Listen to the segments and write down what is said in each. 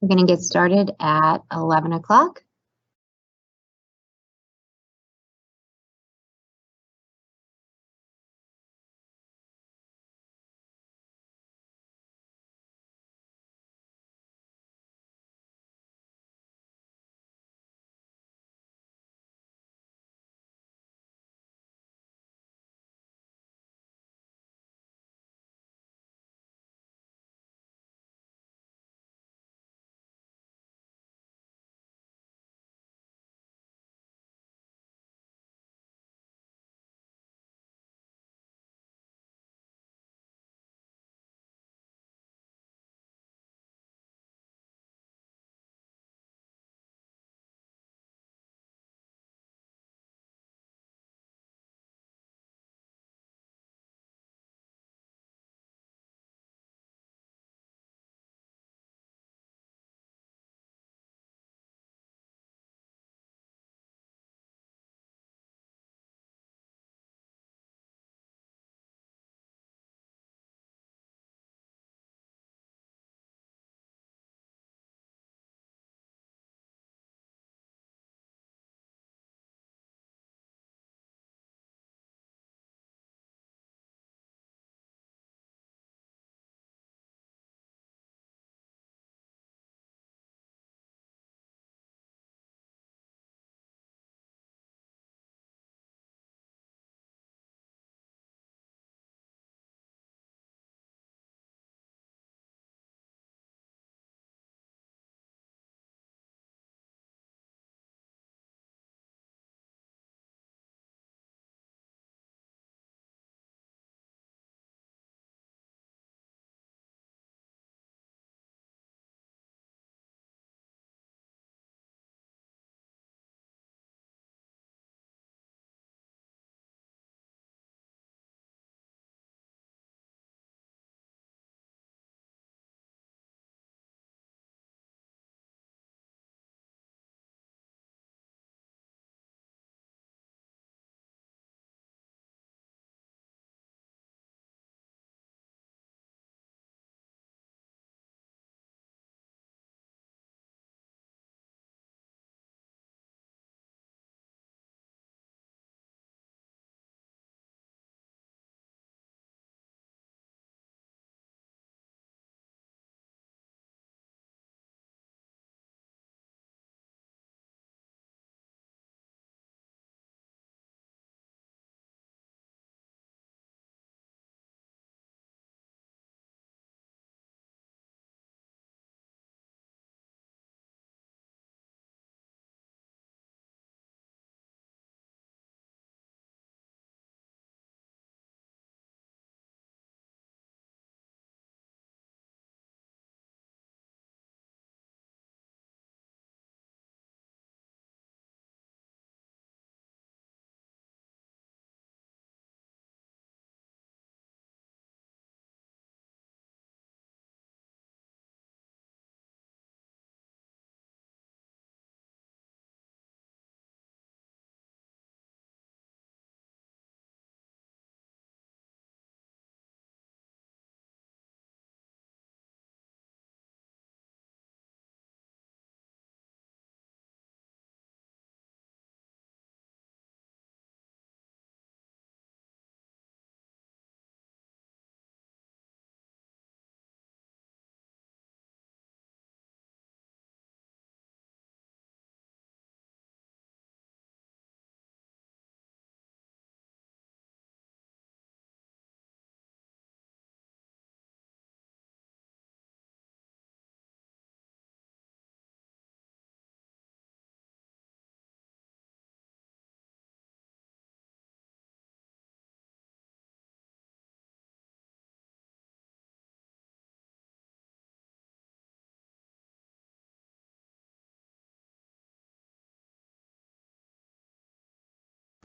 We're going to get started at 11 o'clock.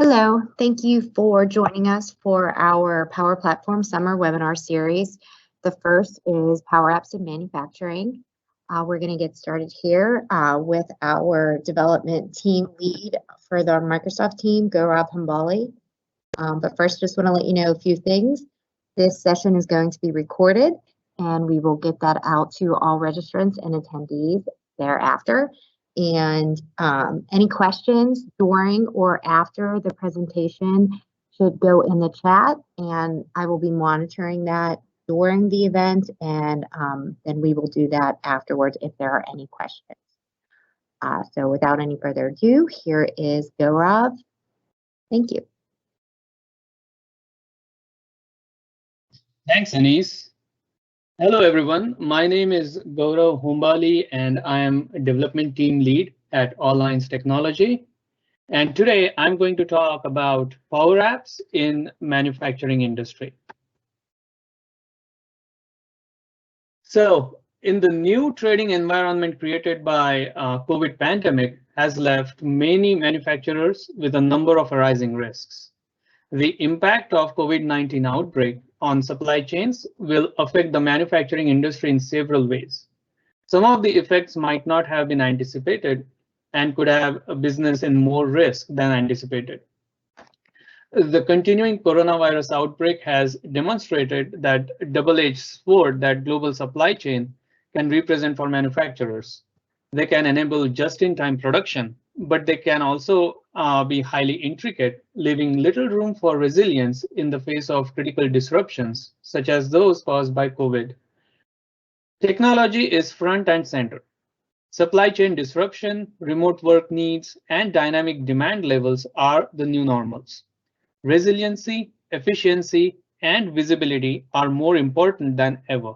Hello, thank you for joining us for our Power Platform Summer Webinar Series. The first is PowerApps in Manufacturing. We're going to get started here with our development team lead for the Microsoft team, Gaurav Hambali. But first, just want to let you know a few things. This session is going to be recorded, and we will get that out to all registrants and attendees thereafter. And any questions during or after the presentation should go in the chat, and I will be monitoring that during the event, and then we will do that afterwards if there are any questions. So without any further ado, here is Gaurav. Thank you. Thanks, Anise. Hello, everyone. My name is Gaurav Humbali, and I am a development team lead at All Lines Technology. And today I'm going to talk about PowerApps in manufacturing industry. So in the new trading environment created by COVID pandemic has left many manufacturers with a number of arising risks. The impact of COVID-19 outbreak on supply chains will affect the manufacturing industry in several ways. Some of the effects might not have been anticipated and could have a business in more risk than anticipated. The continuing coronavirus outbreak has demonstrated that double-edged sword that global supply chain can represent for manufacturers. They can enable just-in-time production, but they can also be highly intricate, leaving little room for resilience in the face of critical disruptions, such as those caused by COVID. Technology is front and center. Supply chain disruption, remote work needs, and dynamic demand levels are the new normals. Resiliency, efficiency, and visibility are more important than ever.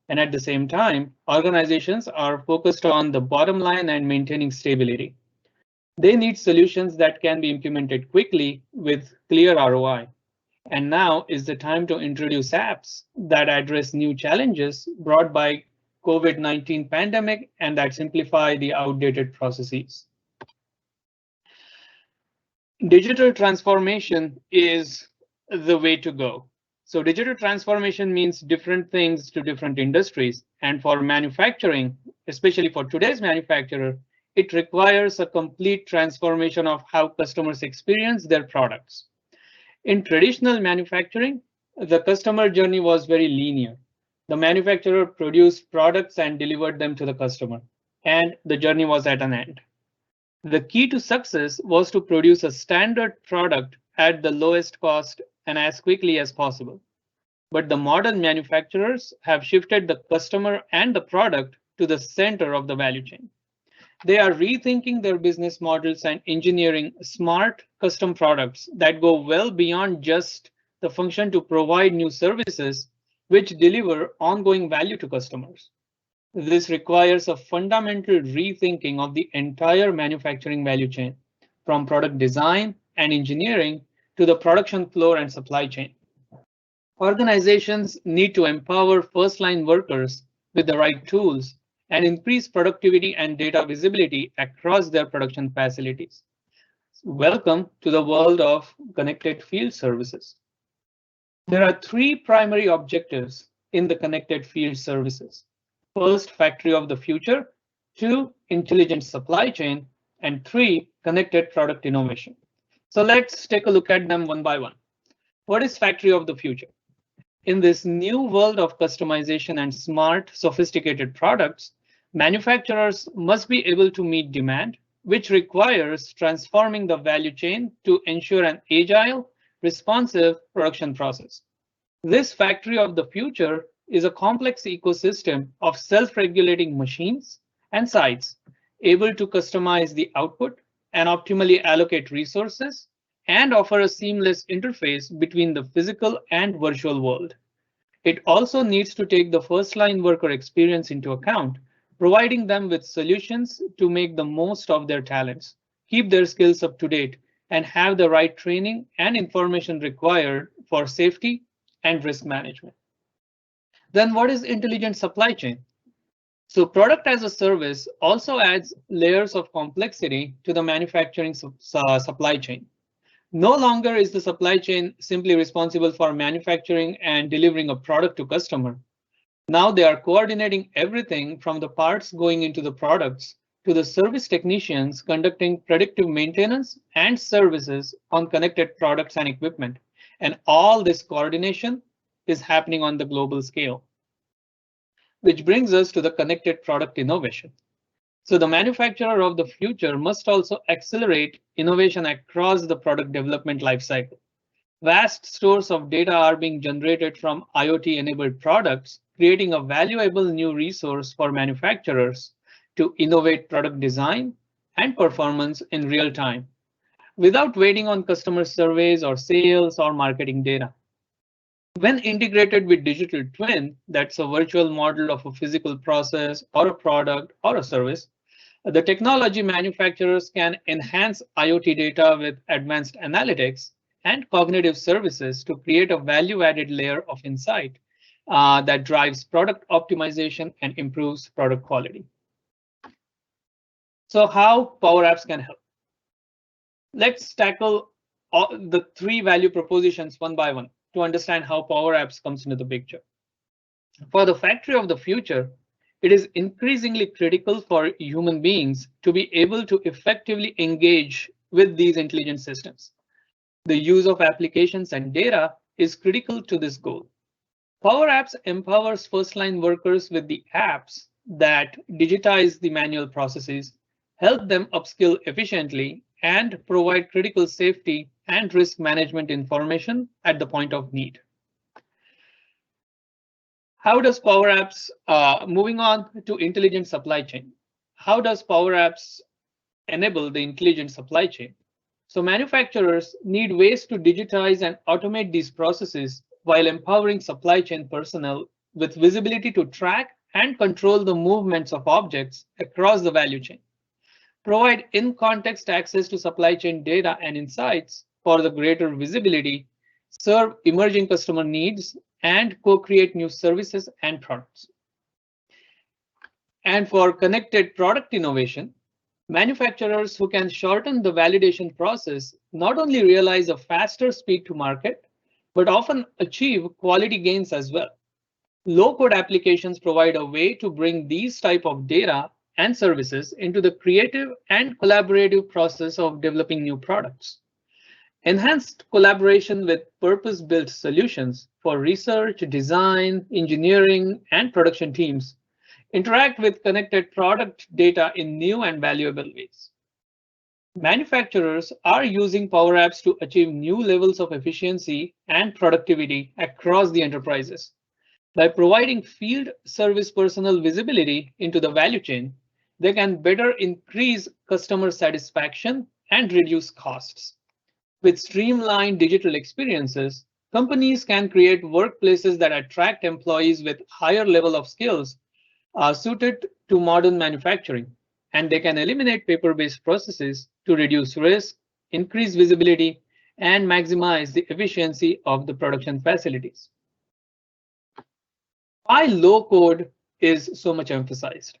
And at the same time, organizations are focused on the bottom line and maintaining stability. They need solutions that can be implemented quickly with clear ROI. And now is the time to introduce apps that address new challenges brought by COVID-19 pandemic and that simplify the outdated processes. Digital transformation is the way to go. So digital transformation means different things to different industries. And for manufacturing, especially for today's manufacturer, it requires a complete transformation of how customers experience their products. In traditional manufacturing, the customer journey was very linear. The manufacturer produced products and delivered them to the customer, and the journey was at an end. The key to success was to produce a standard product at the lowest cost and as quickly as possible. But the modern manufacturers have shifted the customer and the product to the center of the value chain. They are rethinking their business models and engineering smart custom products that go well beyond just the function to provide new services which deliver ongoing value to customers. This requires a fundamental rethinking of the entire manufacturing value chain, from product design and engineering to the production floor and supply chain. Organizations need to empower first-line workers with the right tools and increase productivity and data visibility across their production facilities. Welcome to the world of connected field services. There are three primary objectives in the connected field services. First, factory of the future. Two, intelligent supply chain. And three, connected product innovation. So let's take a look at them one by one. What is factory of the future? In this new world of customization and smart, sophisticated products, manufacturers must be able to meet demand, which requires transforming the value chain to ensure an agile, responsive production process. This factory of the future is a complex ecosystem of self-regulating machines and sites able to customize the output and optimally allocate resources and offer a seamless interface between the physical and virtual world. It also needs to take the first-line worker experience into account, providing them with solutions to make the most of their talents, keep their skills up to date, and have the right training and information required for safety and risk management. Then what is intelligent supply chain? So product as a service also adds layers of complexity to the manufacturing supply chain. No longer is the supply chain simply responsible for manufacturing and delivering a product to customer. Now they are coordinating everything from the parts going into the products to the service technicians conducting predictive maintenance and services on connected products and equipment. And all this coordination is happening on the global scale. which brings us to the connected product innovation. So the manufacturer of the future must also accelerate innovation across the product development lifecycle. Vast stores of data are being generated from IoT-enabled products, creating a valuable new resource for manufacturers to innovate product design and performance in real time, without waiting on customer surveys or sales or marketing data. When integrated with digital twin, that's a virtual model of a physical process or a product or a service, the technology manufacturers can enhance IoT data with advanced analytics and cognitive services to create a value-added layer of insight that drives product optimization and improves product quality. So how PowerApps can help? Let's tackle the three value propositions one by one to understand how PowerApps comes into the picture. For the factory of the future, it is increasingly critical for human beings to be able to effectively engage with these intelligent systems. The use of applications and data is critical to this goal. PowerApps empowers first-line workers with the apps that digitize the manual processes, help them upskill efficiently, and provide critical safety and risk management information at the point of need. How does PowerApps, moving on to intelligent supply chain, how does PowerApps enable the intelligent supply chain? So manufacturers need ways to digitize and automate these processes while empowering supply chain personnel with visibility to track and control the movements of objects across the value chain. Provide in-context access to supply chain data and insights for the greater visibility, serve emerging customer needs, and co-create new services and products. And for connected product innovation, manufacturers who can shorten the validation process not only realize a faster speed to market, but often achieve quality gains as well. Low-code applications provide a way to bring these type of data and services into the creative and collaborative process of developing new products. Enhanced collaboration with purpose-built solutions for research, design, engineering, and production teams interact with connected product data in new and valuable ways. Manufacturers are using PowerApps to achieve new levels of efficiency and productivity across the enterprises. By providing field service personnel visibility into the value chain, they can better increase customer satisfaction and reduce costs. With streamlined digital experiences, companies can create workplaces that attract employees with higher level of skills suited to modern manufacturing, and they can eliminate paper-based processes to reduce risk, increase visibility, and maximize the efficiency of the production facilities. Why low code is so much emphasized?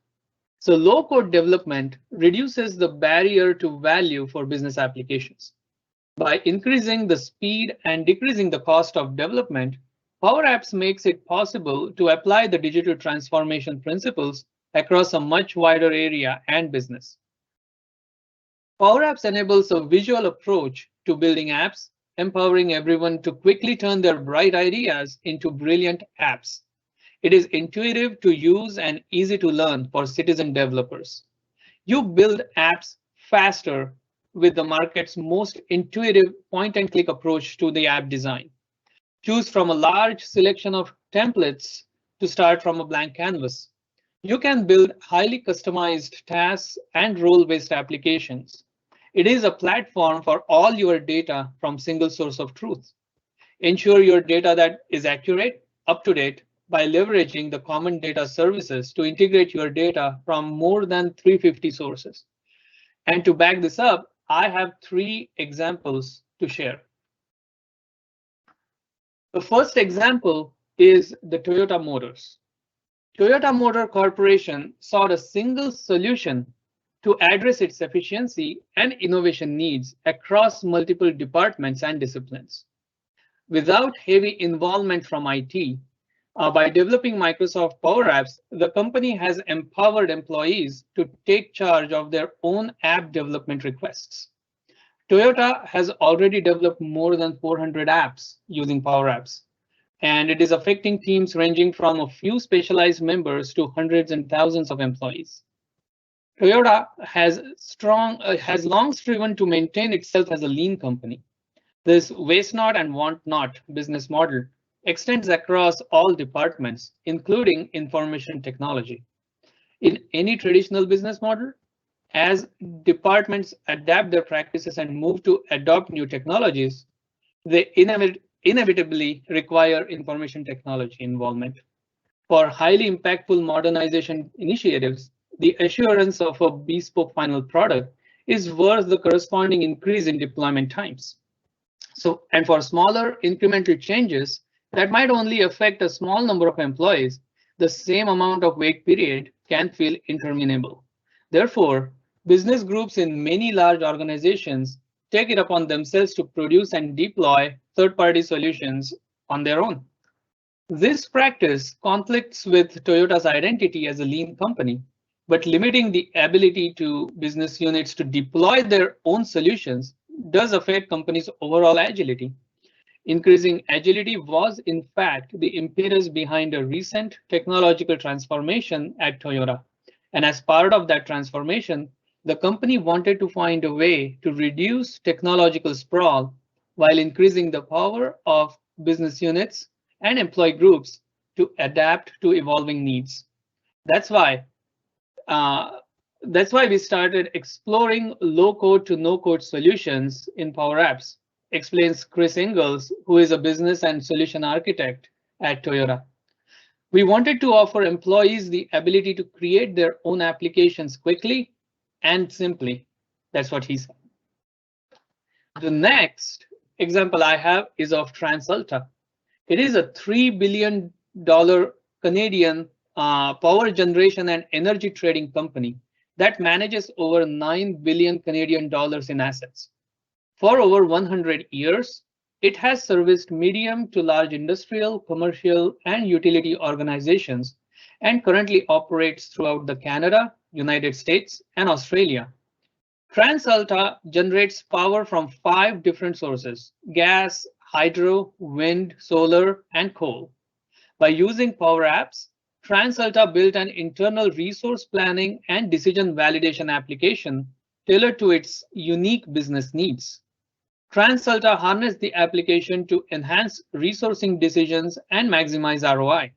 So low code development reduces the barrier to value for business applications. By increasing the speed and decreasing the cost of development, PowerApps makes it possible to apply the digital transformation principles across a much wider area and business. PowerApps enables a visual approach to building apps, empowering everyone to quickly turn their bright ideas into brilliant apps. It is intuitive to use and easy to learn for citizen developers. You build apps faster with the market's most intuitive point-and-click approach to the app design. Choose from a large selection of templates to start from a blank canvas. You can build highly customized tasks and role-based applications. It is a platform for all your data from single source of truth. Ensure your data that is accurate, up-to-date by leveraging the common data services to integrate your data from more than 350 sources. And to back this up, I have 3 examples to share. The first example is the Toyota Motors. Toyota Motor Corporation sought a single solution to address its efficiency and innovation needs across multiple departments and disciplines. Without heavy involvement from IT, by developing Microsoft PowerApps, the company has empowered employees to take charge of their own app development requests. Toyota has already developed more than 400 apps using PowerApps. and it is affecting teams ranging from a few specialized members to hundreds and thousands of employees. Toyota has long striven to maintain itself as a lean company. This waste not and want not business model extends across all departments, including information technology. In any traditional business model, as departments adapt their practices and move to adopt new technologies, they inevitably require information technology involvement. For highly impactful modernization initiatives, the assurance of a bespoke final product is worth the corresponding increase in deployment times. So, and for smaller incremental changes that might only affect a small number of employees, the same amount of wait period can feel interminable. Therefore, business groups in many large organizations take it upon themselves to produce and deploy third-party solutions on their own. This practice conflicts with Toyota's identity as a lean company, but limiting the ability to business units to deploy their own solutions does affect companies' overall agility. Increasing agility was, in fact, the impetus behind a recent technological transformation at Toyota. And as part of that transformation, the company wanted to find a way to reduce technological sprawl while increasing the power of business units and employee groups to adapt to evolving needs. That's why uh, that's why we started exploring low-code to no-code solutions in PowerApps, explains Chris Ingalls, who is a business and solution architect at Toyota. We wanted to offer employees the ability to create their own applications quickly and simply. That's what he said. The next example I have is of TransAlta. It is a $3 billion Canadian power generation and energy trading company that manages over 9 billion Canadian dollars in assets. For over 100 years, it has serviced medium to large industrial, commercial, and utility organizations and currently operates throughout the Canada, United States, and Australia. TransAlta generates power from 5 different sources: gas, hydro, wind, solar, and coal. By using PowerApps, TransAlta built an internal resource planning and decision validation application tailored to its unique business needs. TransAlta harnessed the application to enhance resourcing decisions and maximize ROI.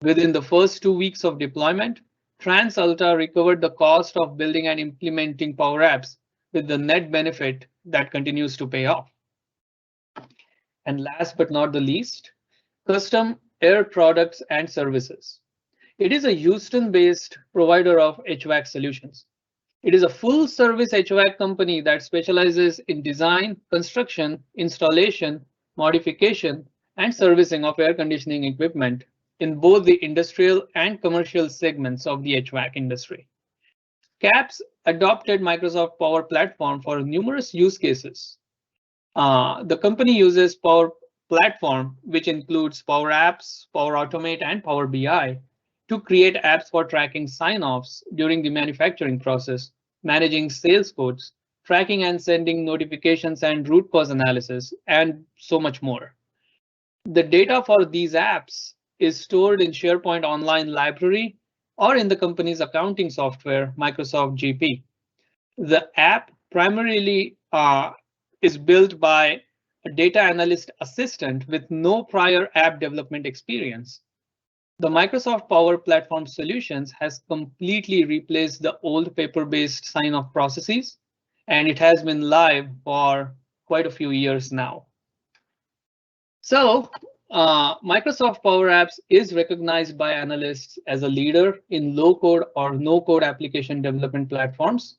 Within the first 2 weeks of deployment, TransAlta recovered the cost of building and implementing PowerApps with the net benefit that continues to pay off. And last but not the least, Custom Air Products and Services. It is a Houston-based provider of HVAC solutions. It is a full-service HVAC company that specializes in design, construction, installation, modification, and servicing of air conditioning equipment in both the industrial and commercial segments of the HVAC industry. CAPS adopted Microsoft Power Platform for numerous use cases. The company uses Power Platform, which includes Power Apps, Power Automate, and Power BI, to create apps for tracking sign-offs during the manufacturing process, managing sales codes, tracking and sending notifications and root cause analysis, and so much more. The data for these apps is stored in SharePoint Online Library or in the company's accounting software, Microsoft GP. The app primarily is built by a data analyst assistant with no prior app development experience. The Microsoft Power Platform Solutions has completely replaced the old paper-based sign-off processes, and it has been live for quite a few years now. So, Microsoft Power Apps is recognized by analysts as a leader in low-code or no-code application development platforms,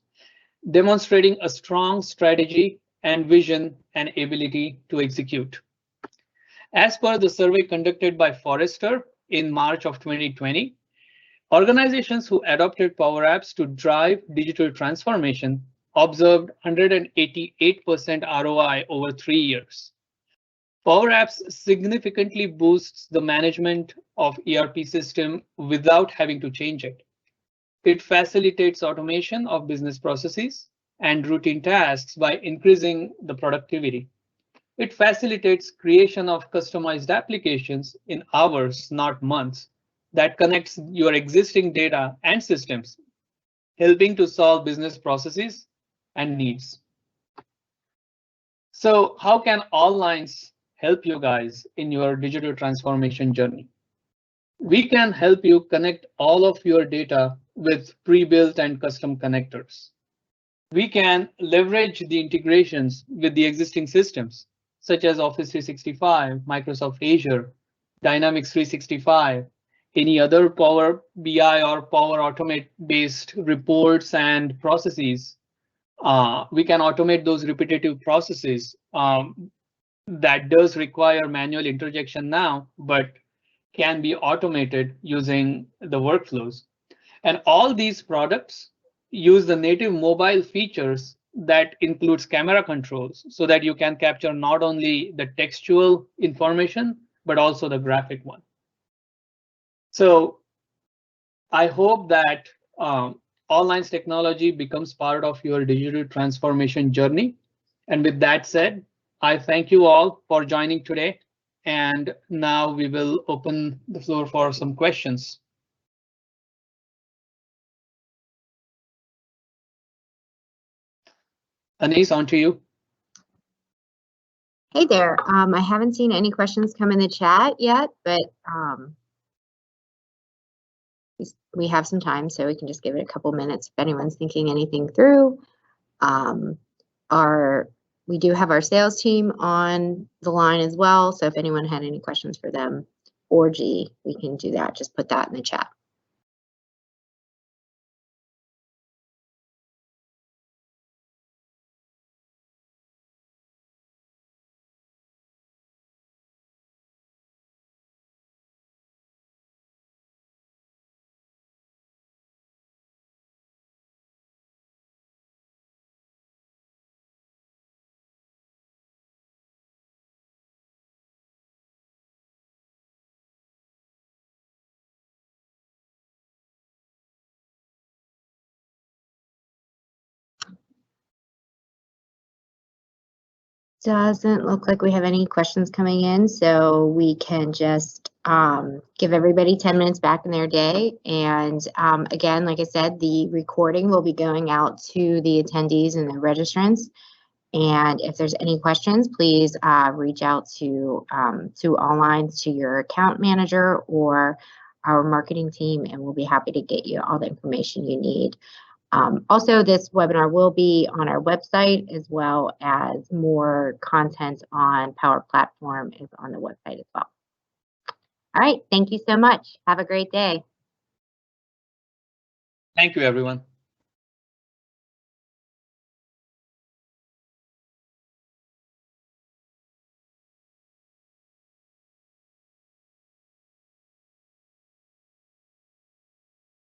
demonstrating a strong strategy and vision and ability to execute. As per the survey conducted by Forrester in March of 2020, organizations who adopted Power Apps to drive digital transformation observed 188% ROI over 3 years. Power Apps significantly boosts the management of ERP system without having to change it. It facilitates automation of business processes and routine tasks by increasing the productivity. It facilitates creation of customized applications in hours, not months, that connects your existing data and systems, helping to solve business processes and needs. So how can all lines help you guys in your digital transformation journey? We can help you connect all of your data with pre-built and custom connectors. We can leverage the integrations with the existing systems, such as Office 365, Microsoft Azure, Dynamics 365, any other Power BI or Power Automate based reports and processes. We can automate those repetitive processes that does require manual interjection now, but can be automated using the workflows. And all these products use the native mobile features that includes camera controls so that you can capture not only the textual information, but also the graphic one. So I hope that all lines technology becomes part of your digital transformation journey. And with that said, I thank you all for joining today. And now we will open the floor for some questions. Anise, on to you. Hey there. I haven't seen any questions come in the chat yet, but we have some time, so we can just give it a couple minutes if anyone's thinking anything through. We do have our sales team on the line as well, so if anyone had any questions for them or G, we can do that. Just put that in the chat. Doesn't look like we have any questions coming in, so we can just give everybody 10 minutes back in their day. And again, like I said, the recording will be going out to the attendees and the registrants. And if there's any questions, please reach out to all lines, to your account manager or our marketing team, and we'll be happy to get you all the information you need. Also, this webinar will be on our website, as well as more content on Power Platform is on the website as well. All right, thank you so much. Have a great day. Thank you, everyone.